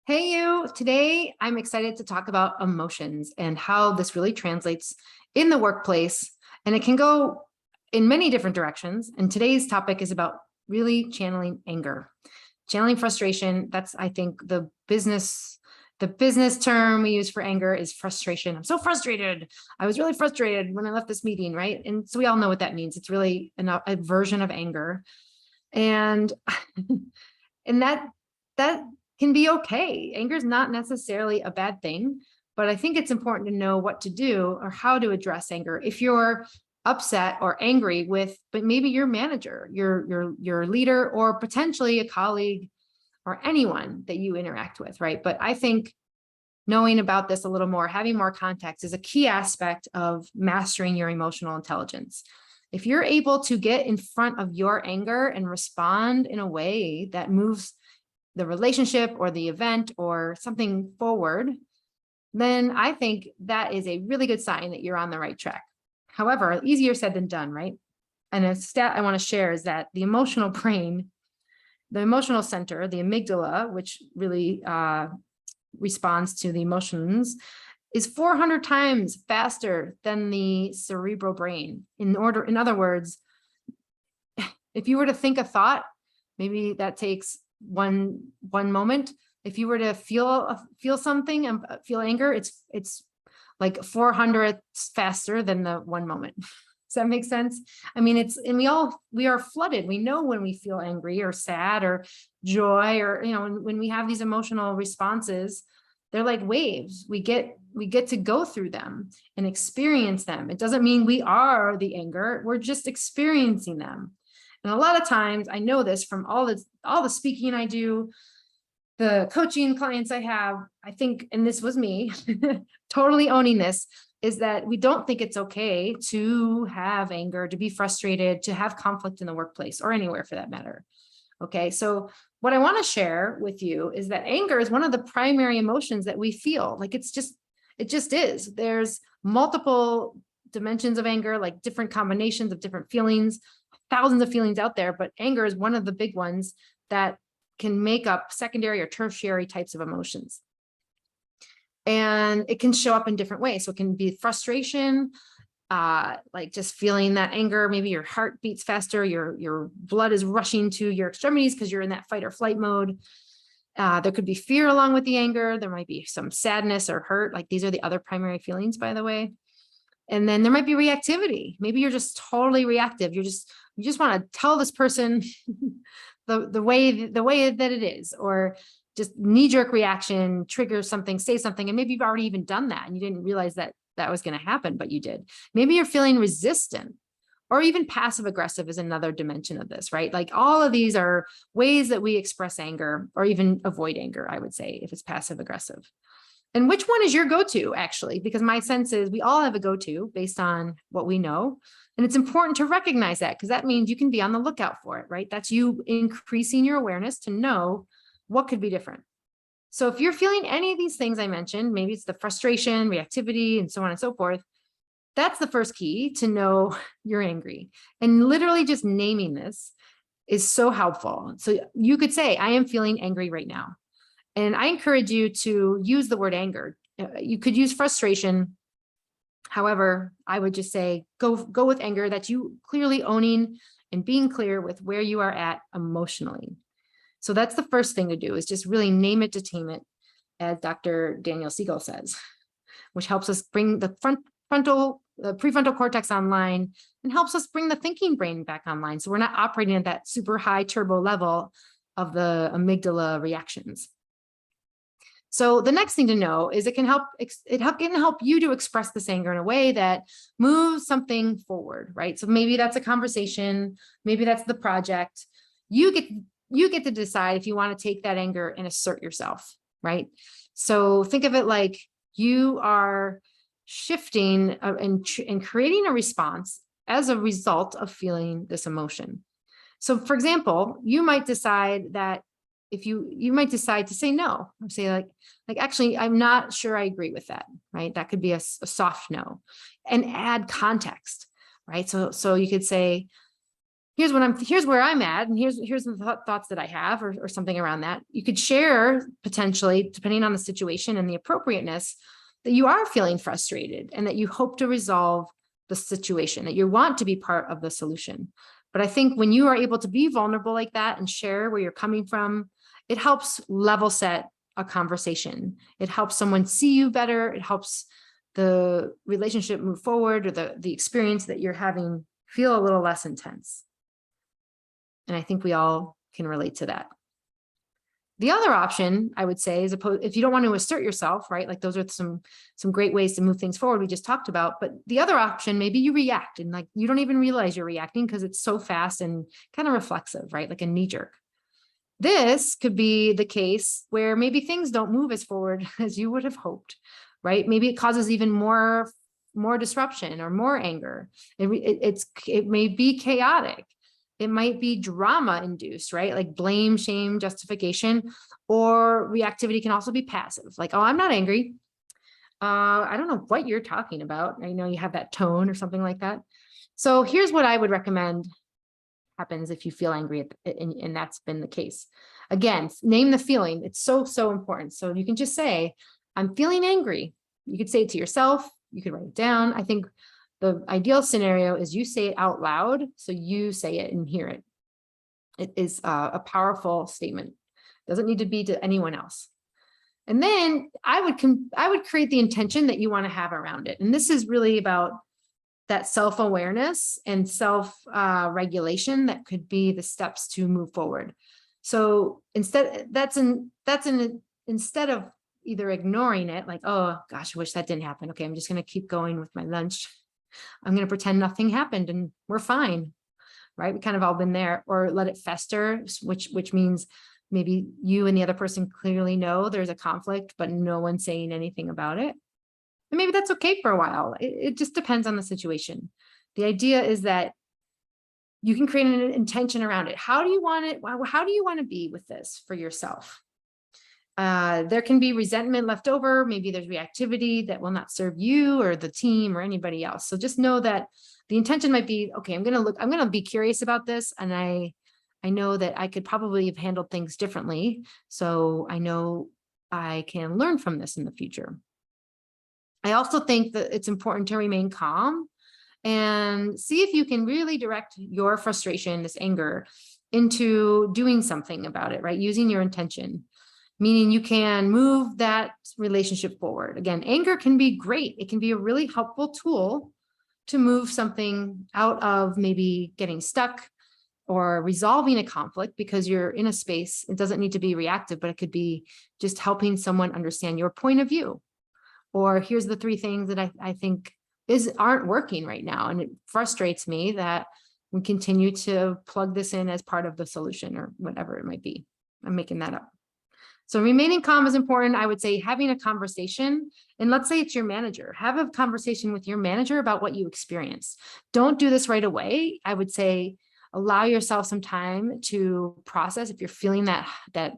Hey you, today I'm excited to talk about emotions and how this really translates in the workplace. And it can go in many different directions. And today's topic is about really channeling anger, channeling frustration. That's, I think, the business term we use for anger is frustration. I'm so frustrated. I was really frustrated when I left this meeting, right? And so we all know what that means. It's really a version of anger. And and that can be okay. Anger is not necessarily a bad thing, but I think it's important to know what to do or how to address anger. If you're upset or angry with, but maybe your manager, your leader, or potentially a colleague or anyone that you interact with, right? But I think knowing about this a little more, having more context is a key aspect of mastering your emotional intelligence. If you're able to get in front of your anger and respond in a way that moves the relationship or the event or something forward, then I think that is a really good sign that you're on the right track. However, easier said than done, right? And a stat I want to share is that the emotional brain, the emotional center, the amygdala, which really responds to the emotions, is 400 times faster than the cerebral brain. In other words, if you were to think a thought, maybe that takes one moment. If you were to feel something and feel anger, it's like 400 faster than the one moment. Does that make sense? I mean, we are flooded. We know when we feel angry or sad or joy, or when we have these emotional responses, they're like waves. We get to go through them and experience them. It doesn't mean we are the anger. We're just experiencing them. And a lot of times, I know this from all the speaking I do, the coaching clients I have, I think, and this was me, totally owning this, is that we don't think it's okay to have anger, to be frustrated, to have conflict in the workplace or anywhere for that matter. Okay, so what I want to share with you is that anger is one of the primary emotions that we feel. Like it just is. There's multiple dimensions of anger, like different combinations of different feelings, thousands of feelings out there, but anger is one of the big ones that can make up secondary or tertiary types of emotions. And it can show up in different ways. So it can be frustration, like just feeling that anger. Maybe your heart beats faster, your blood is rushing to your extremities because you're in that fight or flight mode. There could be fear along with the anger. There might be some sadness or hurt. Like these are the other primary feelings, by the way. And then there might be reactivity. Maybe you're just totally reactive. You just want to tell this person the way that it is, or just knee-jerk reaction, trigger something, say something, and maybe you've already even done that and you didn't realize that was going to happen, but you did. Maybe you're feeling resistant, or even passive aggressive is another dimension of this, right? Like all of these are ways that we express anger or even avoid anger, I would say, if it's passive aggressive. And which one is your go-to, actually? Because my sense is we all have a go-to based on what we know. And it's important to recognize that, because that means you can be on the lookout for it, right? That's you increasing your awareness to know what could be different. So if you're feeling any of these things I mentioned, maybe it's the frustration, reactivity, and so on and so forth, that's the first key to know you're angry. And literally just naming this is so helpful. So you could say, I am feeling angry right now. And I encourage you to use the word anger. You could use frustration. However, I would just say, go with anger. That's you clearly owning and being clear with where you are at emotionally. So that's the first thing to do, is just really name it to tame it, as Dr. Daniel Siegel says, which helps us bring the prefrontal cortex online and helps us bring the thinking brain back online. So we're not operating at that super high turbo level of the amygdala reactions. So the next thing to know is it can help you to express this anger in a way that moves something forward, right? So maybe that's a conversation, maybe that's the project. You get to decide if you want to take that anger and assert yourself, right? So think of it like you are shifting and creating a response as a result of feeling this emotion. So for example, you might decide that you might decide to say no, or say like actually, I'm not sure I agree with that, right? That could be a soft no, and add context, right? So you could say, here's where I'm at, and here's the thoughts that I have, or something around that. You could share potentially, depending on the situation and the appropriateness, that you are feeling frustrated and that you hope to resolve the situation, that you want to be part of the solution. But I think when you are able to be vulnerable like that and share where you're coming from, it helps level set a conversation. It helps someone see you better. It helps the relationship move forward, or the experience that you're having feel a little less intense. And I think we all can relate to that. The other option, I would say, is if you don't want to assert yourself, right? Like those are some great ways to move things forward we just talked about. But the other option, maybe you react and like you don't even realize you're reacting because it's so fast and kind of reflexive, right? Like a knee jerk. This could be the case where maybe things don't move as forward as you would have hoped, right? Maybe it causes even more disruption or more anger. It may be chaotic. It might be drama induced, right? Like blame, shame, justification, or reactivity can also be passive. Like, oh, I'm not angry. I don't know what you're talking about. I know you have that tone or something like that. So here's what I would recommend happens if you feel angry and that's been the case. Again, name the feeling. It's so important. So you can just say, I'm feeling angry. You could say it to yourself. You could write it down. I think the ideal scenario is you say it out loud, so you say it and hear it. It is a powerful statement. Doesn't need to be to anyone else. And then I would create the intention that you want to have around it. And this is really about that self-awareness and self-regulation that could be the steps to move forward. So instead of either ignoring it, like, oh gosh, I wish that didn't happen. Okay, I'm just going to keep going with my lunch. I'm going to pretend nothing happened and we're fine, right? We kind of all been there. Or let it fester, which means maybe you and the other person clearly know there's a conflict, but no one's saying anything about it. And maybe that's okay for a while. It just depends on the situation. The idea is that you can create an intention around it. How do you want it? How do you want to be with this for yourself? There can be resentment left over. Maybe there's reactivity that will not serve you or the team or anybody else. So just know that the intention might be, okay, I'm going to be curious about this. And I know that I could probably have handled things differently. So I know I can learn from this in the future. I also think that it's important to remain calm and see if you can really direct your frustration, this anger, into doing something about it, right? Using your intention. Meaning you can move that relationship forward. Again, anger can be great. It can be a really helpful tool to move something out of maybe getting stuck or resolving a conflict because you're in a space. It doesn't need to be reactive, but it could be just helping someone understand your point of view. Or here's the 3 things that I think aren't working right now. And it frustrates me that we continue to plug this in as part of the solution or whatever it might be. I'm making that up. So remaining calm is important. I would say having a conversation, and let's say it's your manager, have a conversation with your manager about what you experienced. Don't do this right away. I would say allow yourself some time to process. If you're feeling that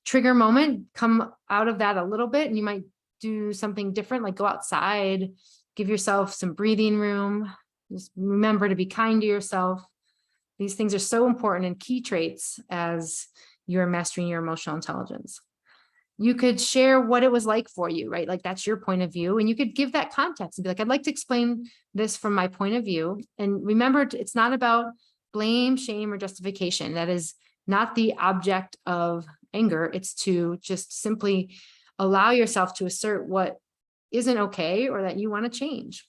trigger moment, come out of that a little bit, and you might do something different, like go outside, give yourself some breathing room. Just remember to be kind to yourself. These things are so important and key traits as you're mastering your emotional intelligence. You could share what it was like for you, right? Like that's your point of view. And you could give that context and be like, I'd like to explain this from my point of view. And remember, it's not about blame, shame, or justification. That is not the object of anger. It's to just simply allow yourself to assert what isn't okay or that you want to change.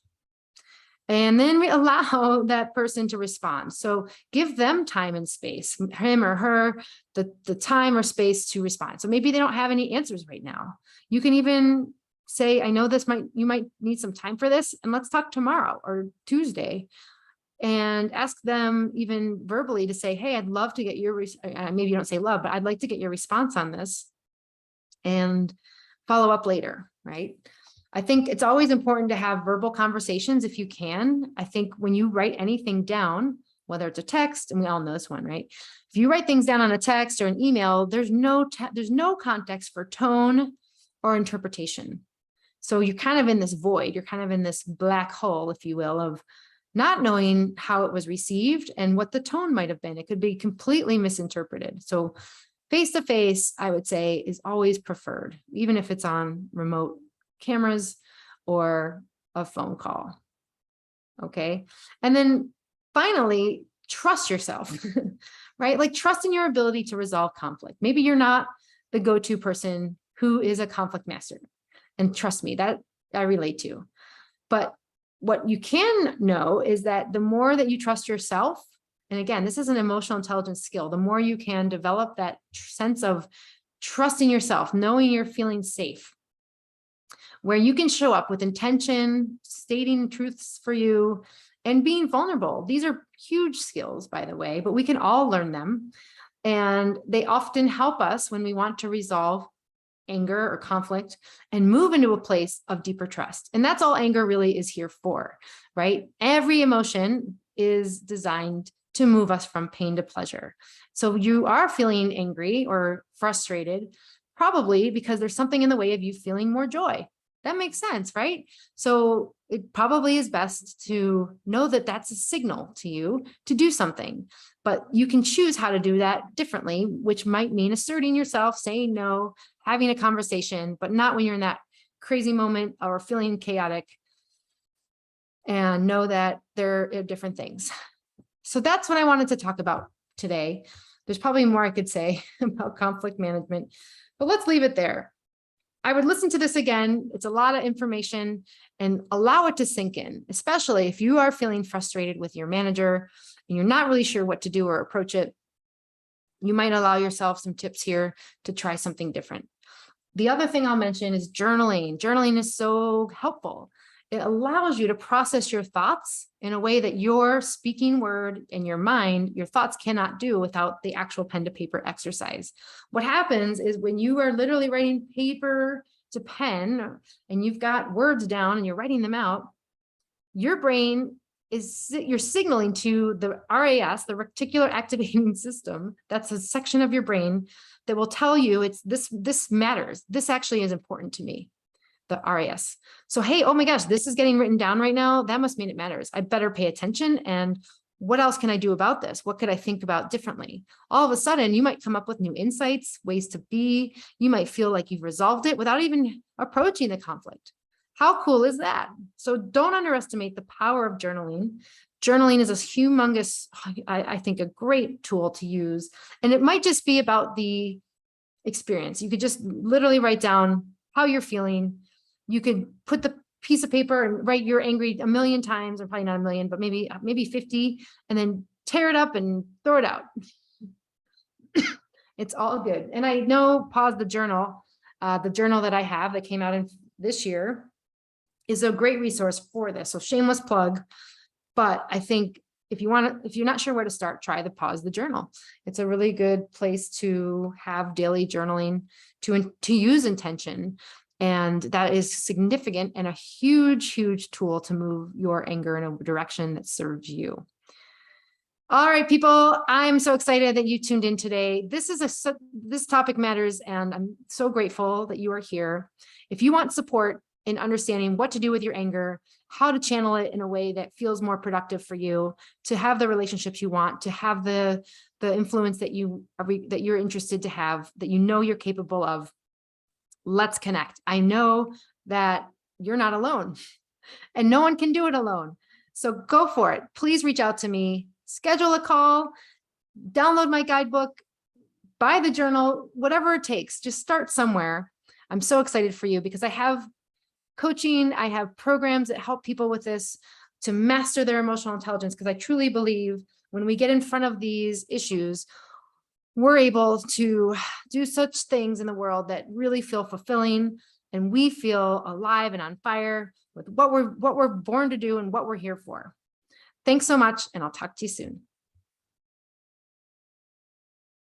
And then we allow that person to respond. So give them time and space, him or her, the time or space to respond. So maybe they don't have any answers right now. You can even say, I know you might need some time for this, and let's talk tomorrow or Tuesday. And ask them even verbally to say, hey, I'd love to get your, maybe you don't say love, but I'd like to get your response on this and follow up later, right? I think it's always important to have verbal conversations if you can. I think when you write anything down, whether it's a text, and we all know this one, right? If you write things down on a text or an email, there's no context for tone or interpretation. So you're kind of in this void, you're kind of in this black hole, if you will, of not knowing how it was received and what the tone might have been. It could be completely misinterpreted. So face-to-face, I would say, is always preferred, even if it's on remote cameras or a phone call. Okay. And then finally, trust yourself, right? Like trust in your ability to resolve conflict. Maybe you're not the go-to person who is a conflict master. And trust me, that I relate to. But what you can know is that the more that you trust yourself, and again, this is an emotional intelligence skill, the more you can develop that sense of trusting yourself, knowing you're feeling safe, where you can show up with intention, stating truths for you, and being vulnerable. These are huge skills, by the way, but we can all learn them. And they often help us when we want to resolve anger or conflict and move into a place of deeper trust. And that's all anger really is here for, right? Every emotion is designed to move us from pain to pleasure. So you are feeling angry or frustrated, probably because there's something in the way of you feeling more joy. That makes sense, right? So it probably is best to know that that's a signal to you to do something, but you can choose how to do that differently, which might mean asserting yourself, saying no, having a conversation, but not when you're in that crazy moment or feeling chaotic, and know that there are different things. So that's what I wanted to talk about today. There's probably more I could say about conflict management, but let's leave it there. I would listen to this again. It's a lot of information, and allow it to sink in, especially if you are feeling frustrated with your manager and you're not really sure what to do or approach it. You might allow yourself some tips here to try something different. The other thing I'll mention is journaling. Journaling is so helpful. It allows you to process your thoughts in a way that your speaking word and your mind, your thoughts cannot do without the actual pen to paper exercise. What happens is when you are literally writing paper to pen and you've got words down and you're writing them out, your brain you're signaling to the RAS, the reticular activating system. That's a section of your brain that will tell you this matters. This actually is important to me. The RAS. So, hey, oh my gosh, this is getting written down right now. That must mean it matters. I better pay attention. And what else can I do about this? What could I think about differently? All of a sudden, you might come up with new insights, ways to be. You might feel like you've resolved it without even approaching the conflict. How cool is that? So don't underestimate the power of journaling. Journaling is a humongous, I think, a great tool to use. And it might just be about the experience. You could just literally write down how you're feeling. You could put the piece of paper and write you're angry a million times, or probably not a million, but maybe 50, and then tear it up and throw it out. It's all good. And I know Pause the Journal that I have that came out in this year is a great resource for this. So shameless plug, but I think if you're not sure where to start, try the Pause the Journal. It's a really good place to have daily journaling, to use intention. And that is significant and a huge, huge tool to move your anger in a direction that serves you. All right, people, I'm so excited that you tuned in today. This topic matters, and I'm so grateful that you are here. If you want support in understanding what to do with your anger, how to channel it in a way that feels more productive for you, to have the relationships you want, to have the influence that you're interested to have, that you know you're capable of, let's connect. I know that you're not alone, and no one can do it alone. So go for it. Please reach out to me, schedule a call, download my guidebook, buy the journal, whatever it takes. Just start somewhere. I'm so excited for you because I have coaching, I have programs that help people with this to master their emotional intelligence, because I truly believe when we get in front of these issues, we're able to do such things in the world that really feel fulfilling, and we feel alive and on fire with what we're born to do and what we're here for. Thanks so much, and I'll talk to you soon.